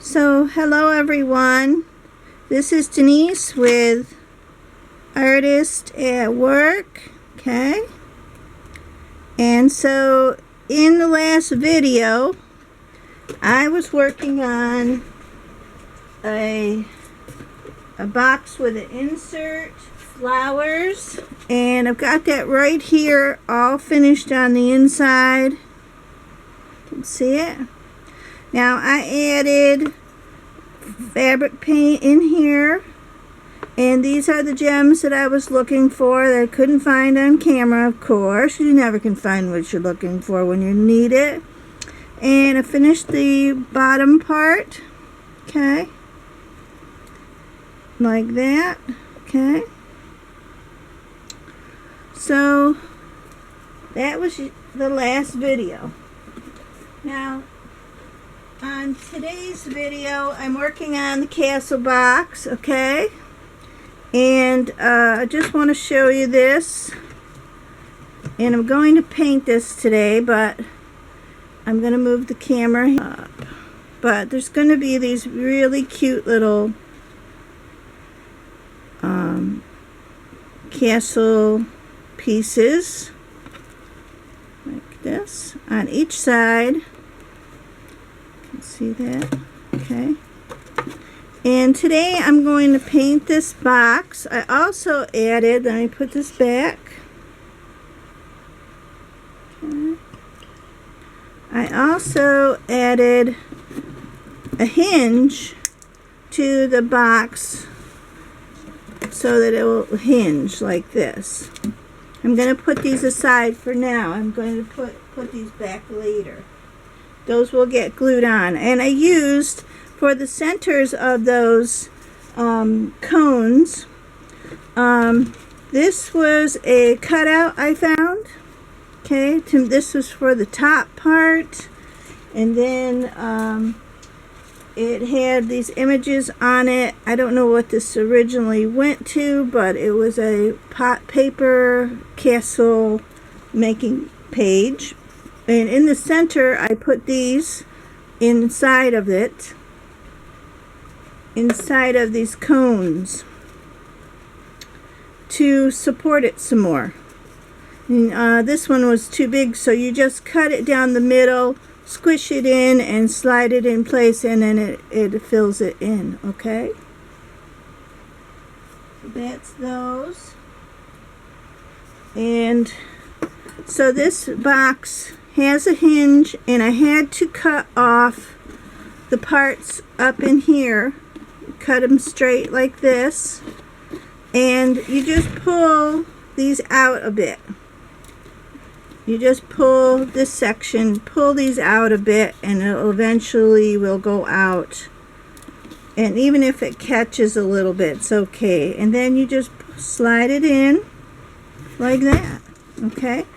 So, hello everyone. This is Denise with Artist at Work. Okay. And so, in the last video, I was working on a box with an insert, flowers, and I've got that right here all finished on the inside. You can see it. Now I added fabric paint in here, and these are the gems that I was looking for that I couldn't find on camera. Of course, you never can find what you're looking for when you need it. And I finished the bottom part, okay, like that. Okay, so that was the last video. Now on today's video, I'm working on the castle box, okay? And I just want to show you this. And I'm going to paint this today, but I'm going to move the camera up. But there's going to be these really cute little castle pieces like this on each side. See that? Okay. And today I'm going to paint this box. I also added, let me put this back. Okay. I also added a hinge to the box so that it will hinge like this. I'm going to put these aside for now. I'm going to put these back later. Those will get glued on. And I used, for the centers of those cones, this was a cutout I found. Okay, this was for the top part. And then it had these images on it. I don't know what this originally went to, but it was a paper castle making page. And in the center, I put these inside of it, inside of these cones, to support it some more. And, this one was too big, so you just cut it down the middle, squish it in, and slide it in place, and then it fills it in, okay? So that's those. And so this box has a hinge, and I had to cut off the parts up in here, cut them straight like this, and you just pull these out a bit. You just pull this section, pull these out a bit, and it eventually will go out. And even if it catches a little bit, it's okay. And then you just slide it in like that, okay?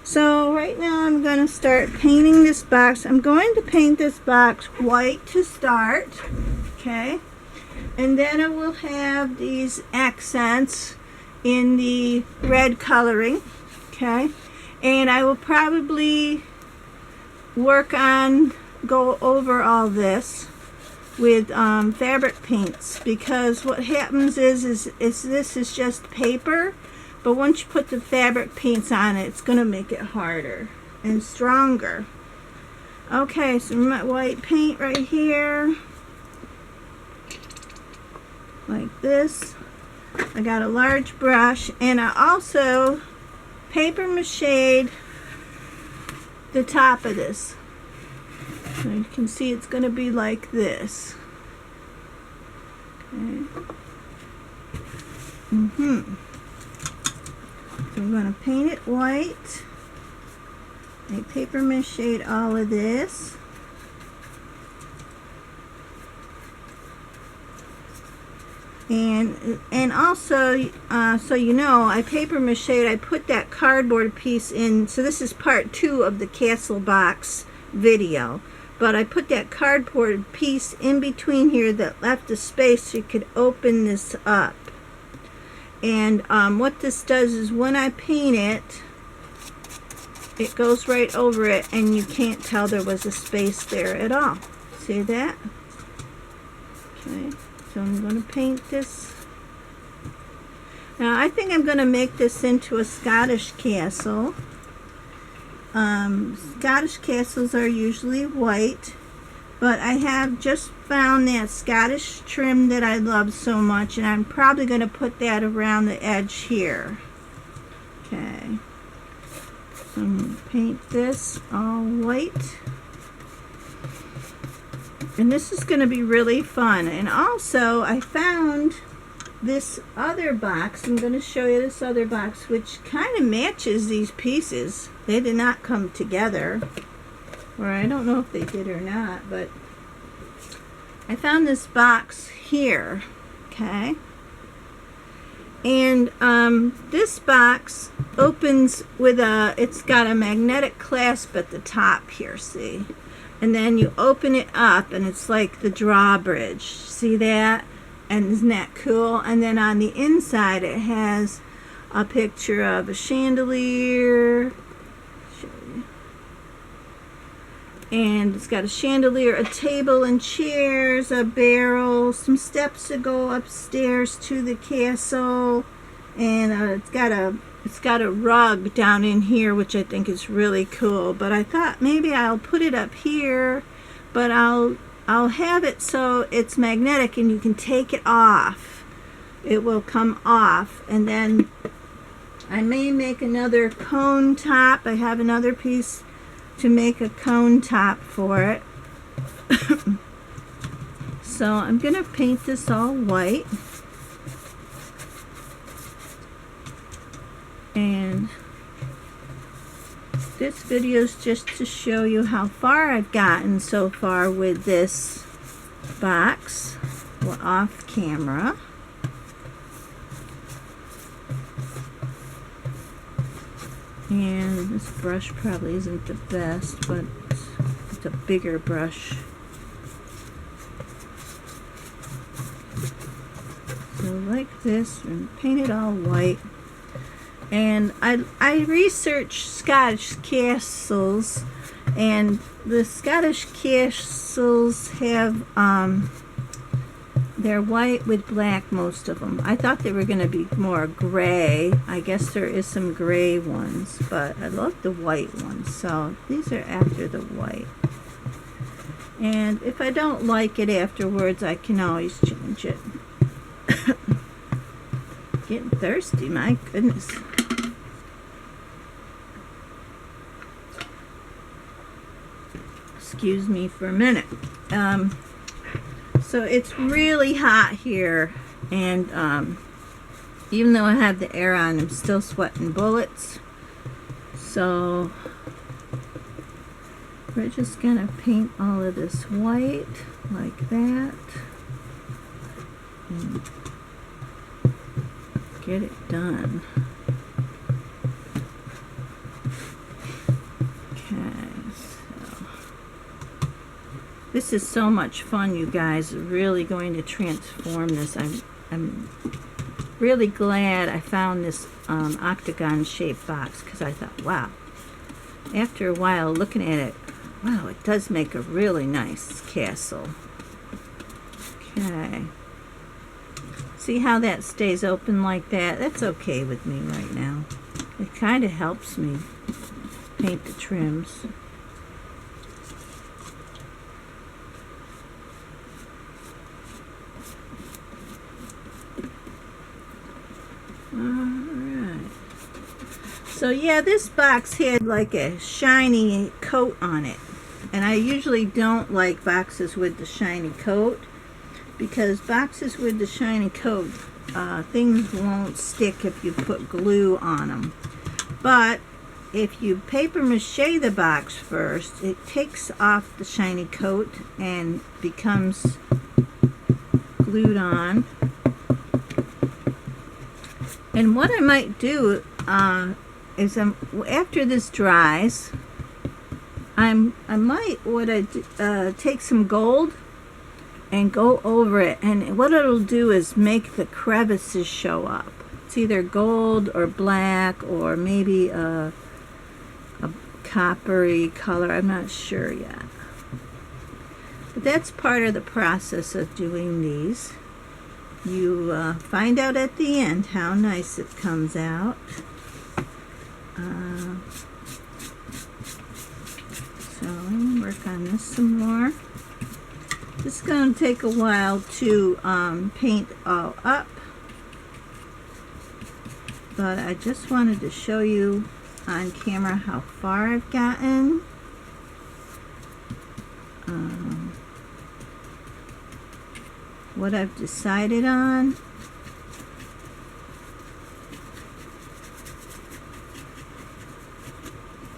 So right now I'm going to start painting this box. I'm going to paint this box white to start, okay? And then I will have these accents in the red coloring, okay? And I will probably go over all this with fabric paints, because what happens is this is just paper. But once you put the fabric paints on it, it's going to make it harder and stronger. Okay, so my white paint right here. Like this. I got a large brush, and I also paper machéed the top of this. So you can see it's going to be like this. Okay. So I'm going to paint it white. I paper machéed all of this. And also, so you know, I paper machéed, I put that cardboard piece in. So this is part 2 of the castle box video. But I put that cardboard piece in between here that left a space so you could open this up. And what this does is when I paint it, it goes right over it, and you can't tell there was a space there at all. See that? Okay, so I'm going to paint this. Now I think I'm going to make this into a Scottish castle. Scottish castles are usually white, but I have just found that Scottish trim that I love so much, and I'm probably going to put that around the edge here. Okay, so I'm going to paint this all white. And this is going to be really fun. And also, I found this other box. I'm going to show you this other box, which kind of matches these pieces. They did not come together. Or I don't know if they did or not, but I found this box here. Okay. And this box opens with it's got a magnetic clasp at the top here, see? And then you open it up and it's like the drawbridge. See that? And isn't that cool? And then on the inside it has a picture of a chandelier. And it's got a chandelier, a table and chairs, a barrel, some steps to go upstairs to the castle. And it's got a rug down in here, which I think is really cool. But I thought maybe I'll put it up here, but I'll have it so it's magnetic and you can take it off. It will come off, and then I may make another cone top. I have another piece to make a cone top for it. So I'm gonna paint this all white. And this video is just to show you how far I've gotten so far with this box. Well, off camera. And this brush probably isn't the best, but it's a bigger brush. So like this, and paint it all white. And I researched Scottish castles, and the Scottish castles have they're white with black, most of them. I thought they were going to be more gray. I guess there is some gray ones, but I love the white ones. So these are after the white. And if I don't like it afterwards, I can always change it. Getting thirsty, my goodness. Excuse me for a minute. So it's really hot here, and even though I have the air on, I'm still sweating bullets. So we're just gonna paint all of this white like that and get it done. This is so much fun, you guys. Really going to transform this. I'm really glad I found this octagon shaped box, because I thought, wow, after a while looking at it, wow, it does make a really nice castle. Okay. See how that stays open like that? That's okay with me right now. It kind of helps me paint the trims. Alright. So yeah, this box had like a shiny coat on it. And I usually don't like boxes with the shiny coat, because boxes with the shiny coat, things won't stick if you put glue on them. But if you paper mache the box first, it takes off the shiny coat and becomes glued on. And what I might do is after this dries, I might take some gold and go over it, and what it'll do is make the crevices show up. It's either gold or black or maybe a coppery color. I'm not sure yet. But that's part of the process of doing these. You find out at the end how nice it comes out. So let me work on this some more. This is going to take a while to paint all up, but I just wanted to show you on camera how far I've gotten. What I've decided on.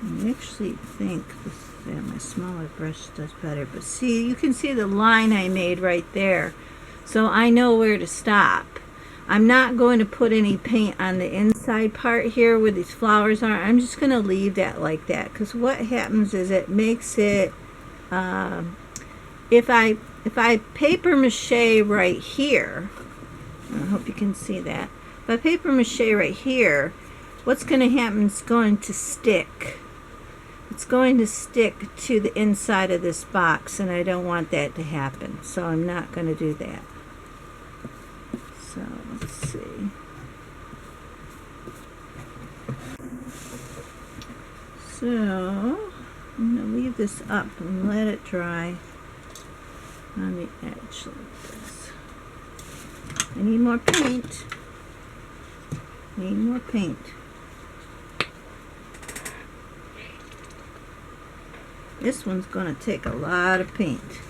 I actually think my smaller brush does better, but see, you can see the line I made right there, so I know where to stop. I'm not going to put any paint on the inside part here where these flowers are. I'm just going to leave that like that, because what happens is it makes it, if I paper mache right here, I hope you can see that. If I paper mache right here, what's going to happen is going to stick. It's going to stick to the inside of this box, and I don't want that to happen, so I'm not going to do that. So let's see. So I'm going to leave this up and let it dry on the edge like this. I need more paint. Need more paint. This one's going to take a lot of paint.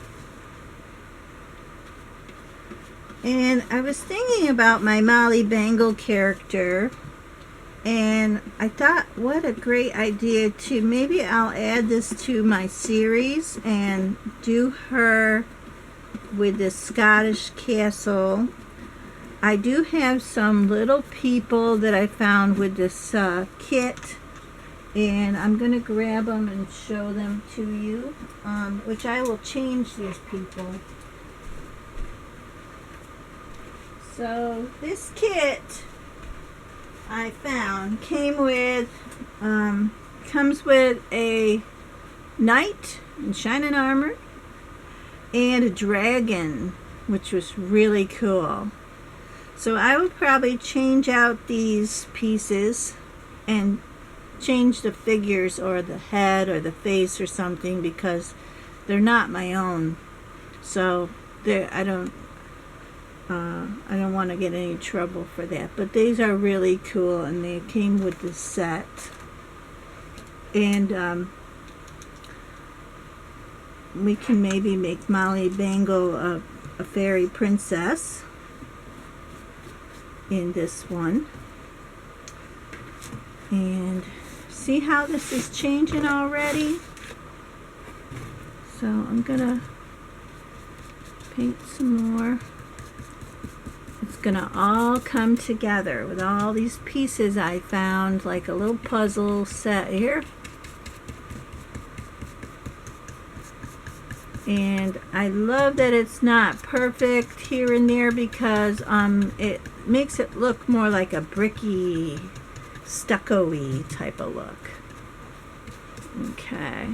And I was thinking about my Molly Bangle character, and I thought what a great idea to maybe I'll add this to my series and do her with this Scottish castle. I do have some little people that I found with this kit, and I'm going to grab them and show them to you, which I will change these people. So this kit I found came with, comes with a knight in shining armor and a dragon, which was really cool. So I would probably change out these pieces and change the figures or the head or the face or something, because they're not my own. So I don't want to get any trouble for that. But these are really cool, and they came with this set. And we can maybe make Molly Bangle a fairy princess in this one. And see how this is changing already? So I'm gonna paint some more. It's gonna all come together with all these pieces I found, like a little puzzle set here. And I love that it's not perfect here and there, because it makes it look more like a bricky, stucco-y type of look. Okay.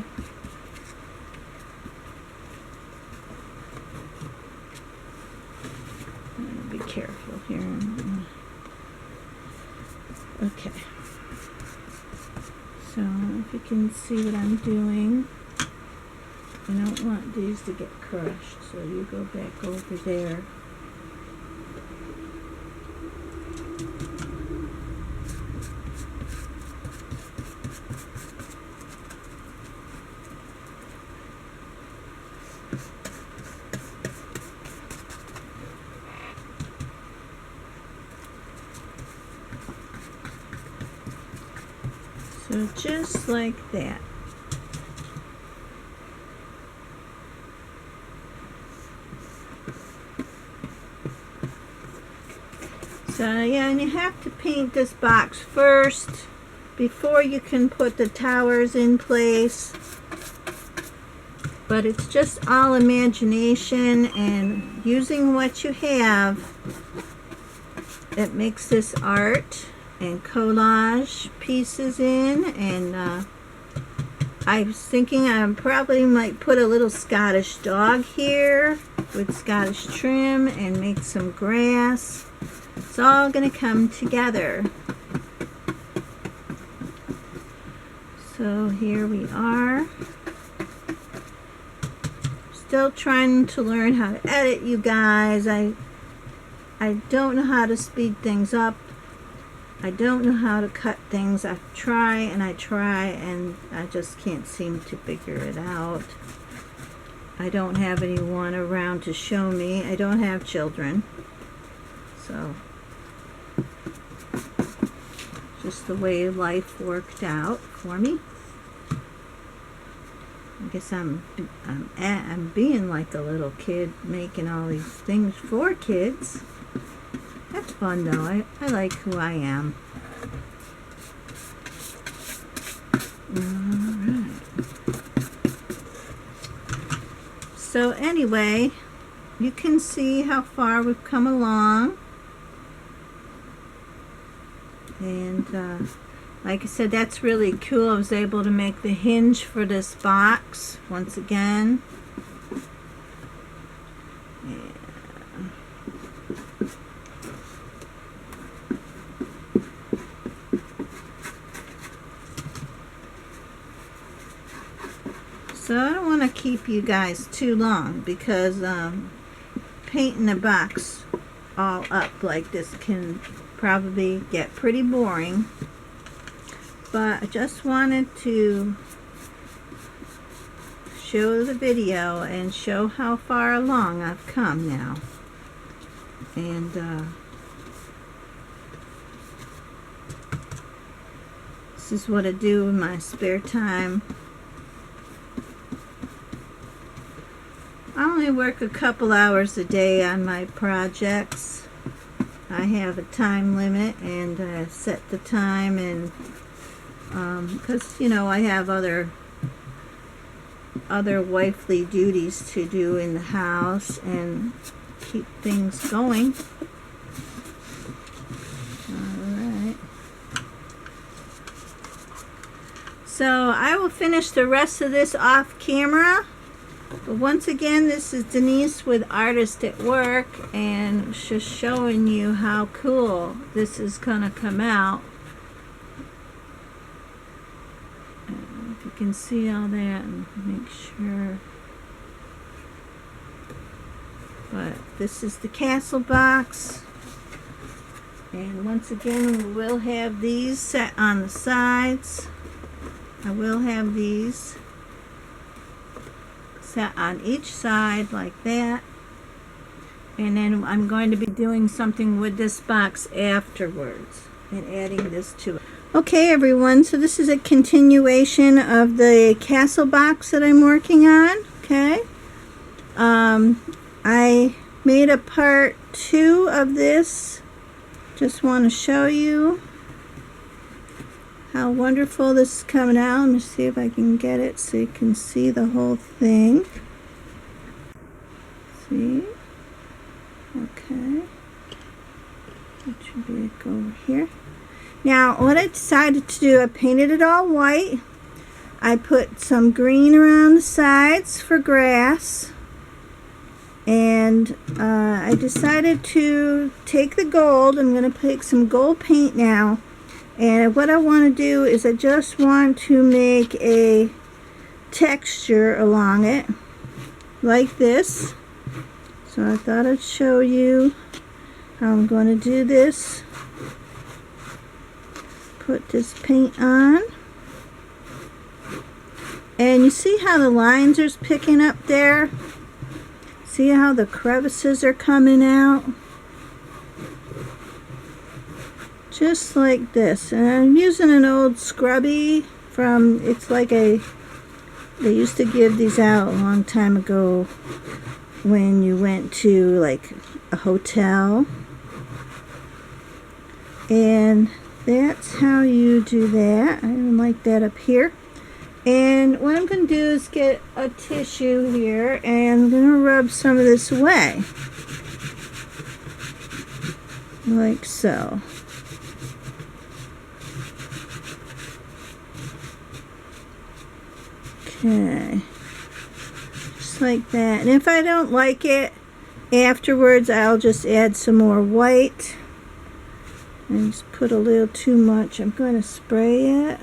Be careful here. Okay. So if you can see what I'm doing, I don't want these to get crushed, so you go back over there. So just like that. So yeah, and you have to paint this box first before you can put the towers in place. But it's just all imagination and using what you have that makes this art, and collage pieces in, and I was thinking I probably might put a little Scottish dog here with Scottish trim and make some grass. It's all going to come together. So here we are. Still trying to learn how to edit, you guys. I don't know how to speed things up. I don't know how to cut things. I try and I just can't seem to figure it out. I don't have anyone around to show me. I don't have children. So, just the way life worked out for me. I guess I'm being like a little kid, making all these things for kids. That's fun though. I like who I am. Alright. So anyway, you can see how far we've come along. And like I said, that's really cool. I was able to make the hinge for this box once again. So I don't want to keep you guys too long because painting the box all up like this can probably get pretty boring. But I just wanted to show the video and show how far along I've come now. And this is what I do in my spare time. I only work a couple hours a day on my projects. I have a time limit and I set the time, and because you know I have other wifely duties to do in the house and keep things going. Alright. So I will finish the rest of this off camera. But once again, this is Denise with Artist at Work, and just showing you how cool this is gonna come out. If you can see all that, and make sure. But this is the castle box, and once again, we will have these set on the sides. I will have these set on each side like that, and then I'm going to be doing something with this box afterwards and adding this to it. Okay everyone, so this is a continuation of the castle box that I'm working on. Okay, I made a part 2 of this. Just want to show you how wonderful this is coming out. Let me see if I can get it so you can see the whole thing. See? Okay. That should be it, go over here. Now, what I decided to do, I painted it all white. I put some green around the sides for grass. And I decided to take the gold. I'm going to take some gold paint now. And what I want to do is I just want to make a texture along it like this. So I thought I'd show you how I'm going to do this. Put this paint on. And you see how the lines are picking up there? See how the crevices are coming out? Just like this. And I'm using an old scrubby from, it's like they used to give these out a long time ago when you went to like a hotel. And that's how you do that. I even like that up here. And what I'm going to do is get a tissue here and I'm going to rub some of this away. Like so. Okay. Just like that. And if I don't like it, afterwards I'll just add some more white. I just put a little too much. I'm going to spray it.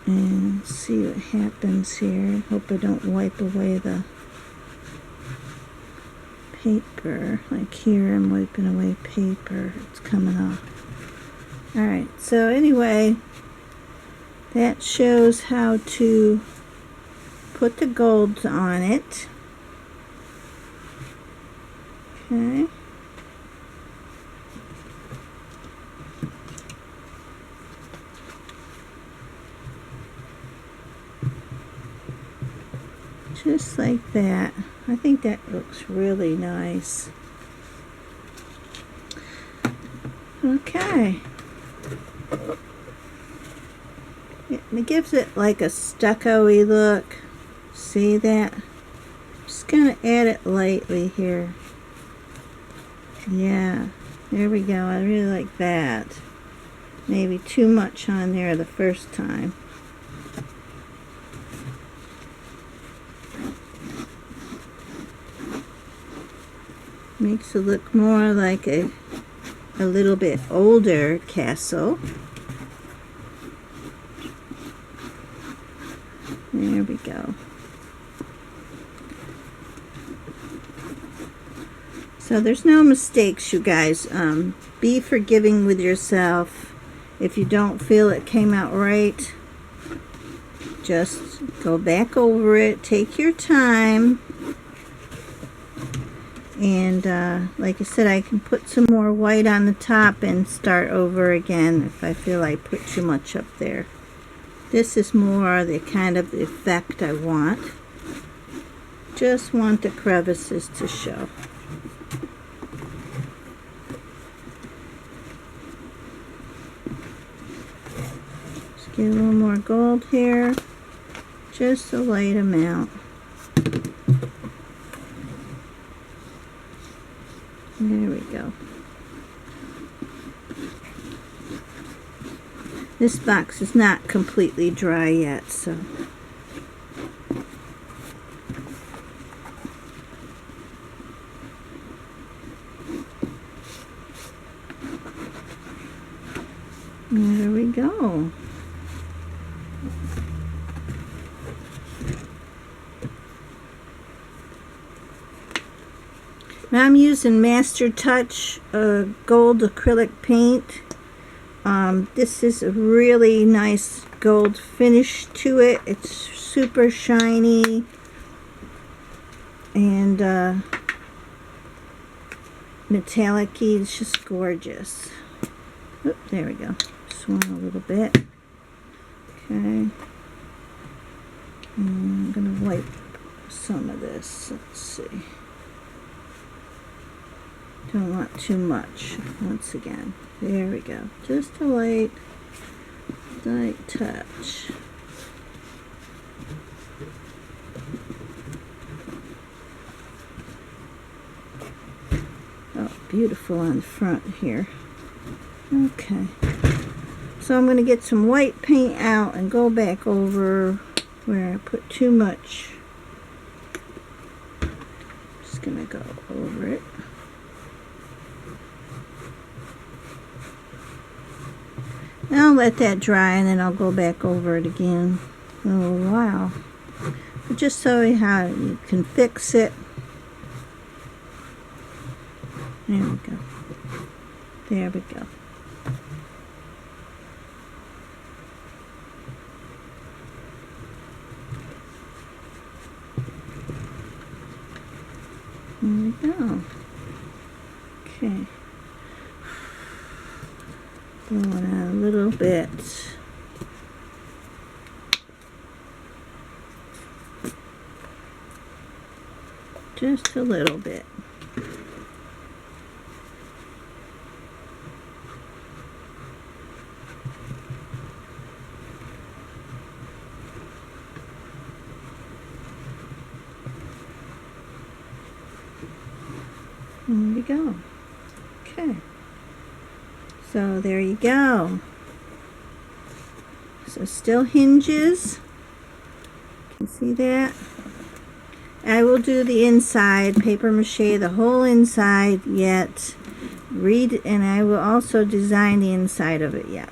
And see what happens here. Hope I don't wipe away the paper. Like here, I'm wiping away paper. It's coming off. Alright, so anyway, that shows how to put the golds on it. Okay. Just like that. I think that looks really nice. Okay. It gives it like a stucco-y look. See that? I'm just going to add it lightly here. Yeah. There we go. I really like that. Maybe too much on there the first time. Makes it look more like a little bit older castle. There we go. So there's no mistakes, you guys. Be forgiving with yourself. If you don't feel it came out right, just go back over it. Take your time. And like I said, I can put some more white on the top and start over again if I feel I put too much up there. This is more the kind of effect I want. Just want the crevices to show. Just get a little more gold here. Just a light amount. There we go. This box is not completely dry yet, so. There we go. Now I'm using Master Touch gold acrylic paint. This is a really nice gold finish to it. It's super shiny and metallic-y. It's just gorgeous. Oop, there we go. Swung a little bit. Okay. And I'm going to wipe some of this. Let's see. Don't want too much. Once again. There we go. Just a light touch. Oh, beautiful on the front here. Okay. So I'm going to get some white paint out and go back over where I put too much. Just going to go over it. I'll let that dry and then I'll go back over it again in a little while. But just so how you can fix it. There we go. There we go. There we go. Okay. Blowing out a little bit. Just a little bit. There we go. Okay. So there you go. So still hinges. You can see that. I will do the inside, paper mache, the whole inside yet. And I will also design the inside of it yet.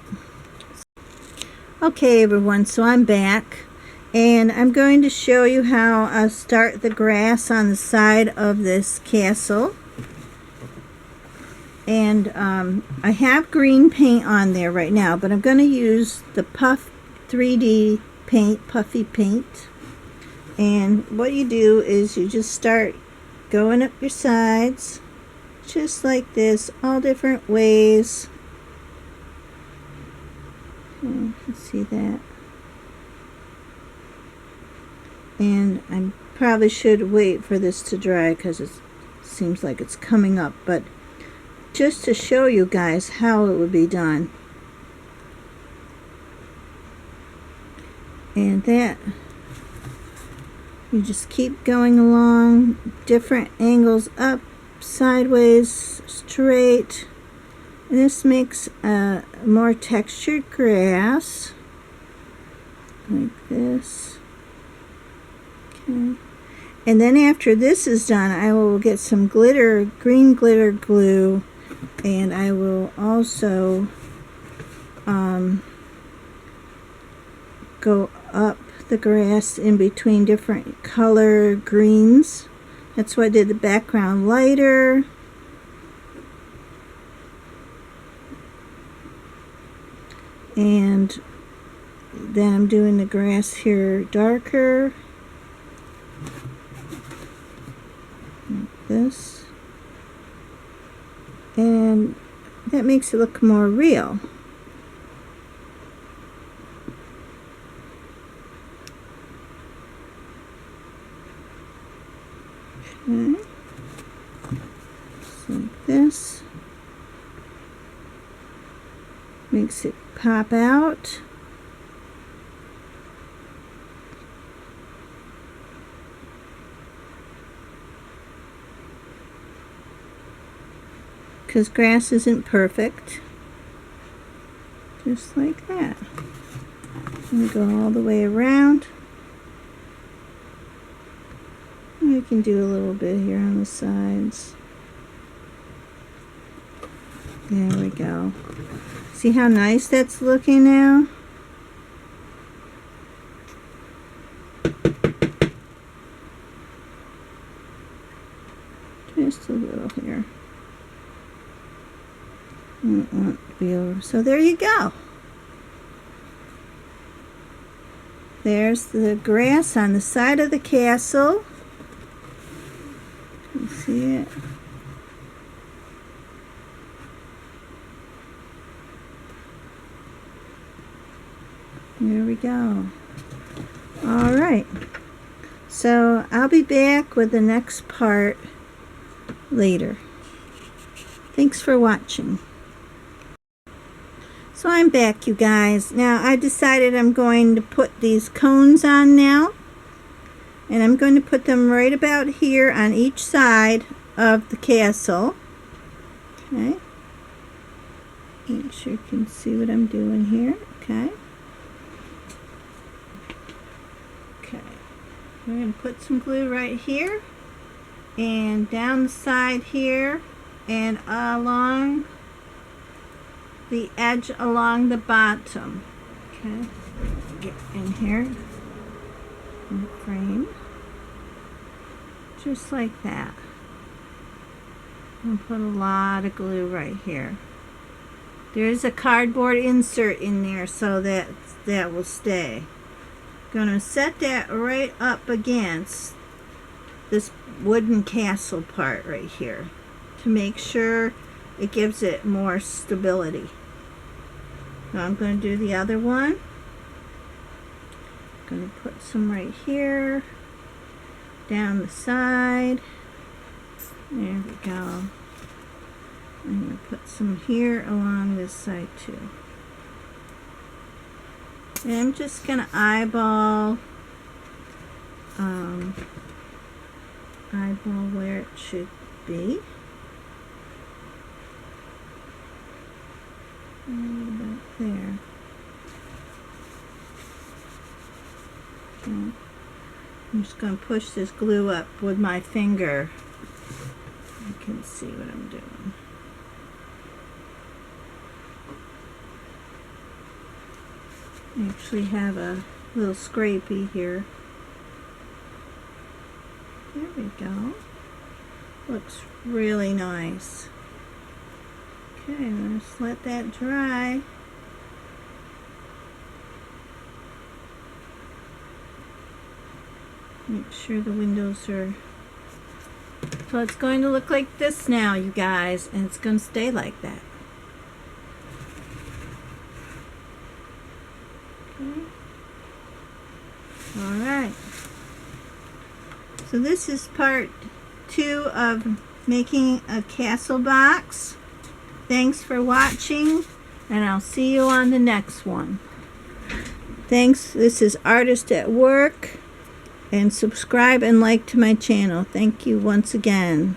Okay everyone, so I'm back. And I'm going to show you how I start the grass on the side of this castle. And I have green paint on there right now, but I'm going to use the Puff 3D paint, puffy paint. And what you do is you just start going up your sides, just like this, all different ways. You can see that. And I probably should wait for this to dry because it seems like it's coming up, but just to show you guys how it would be done. And that, you just keep going along, different angles, up, sideways, straight. And this makes a more textured grass, like this. Okay. And then after this is done, I will get some glitter, green glitter glue, and I will also go up the grass in between different color greens. That's why I did the background lighter. And then I'm doing the grass here darker. Like this. And that makes it look more real. Okay. Just like this. Makes it pop out. Because grass isn't perfect. Just like that. And go all the way around. You can do a little bit here on the sides. There we go. See how nice that's looking now? Just a little here. I don't want it to be over. So there you go. There's the grass on the side of the castle. You see it? There we go. Alright. So I'll be back with the next part later. Thanks for watching. So I'm back, you guys. Now I decided I'm going to put these cones on now. And I'm going to put them right about here on each side of the castle. Okay. Make sure you can see what I'm doing here. Okay. Okay. We're going to put some glue right here. And down the side here. And along the edge along the bottom. Okay. Get in here. In the frame. Just like that. And put a lot of glue right here. There's a cardboard insert in there so that will stay. Gonna set that right up against this wooden castle part right here to make sure it gives it more stability. Now I'm going to do the other one. I'm going to put some right here, down the side. There we go. I'm going to put some here along this side too. And I'm just going to eyeball where it should be. About there. Okay. I'm just going to push this glue up with my finger. You can see what I'm doing. I actually have a little scrapey here. There we go. Looks really nice. Okay, let's let that dry. Make sure the windows are... So it's going to look like this now, you guys, and it's going to stay like that. Okay. Alright. So this is part 2 of making a castle box. Thanks for watching, and I'll see you on the next one. Thanks. This is Artist at Work. And subscribe and like to my channel. Thank you once again.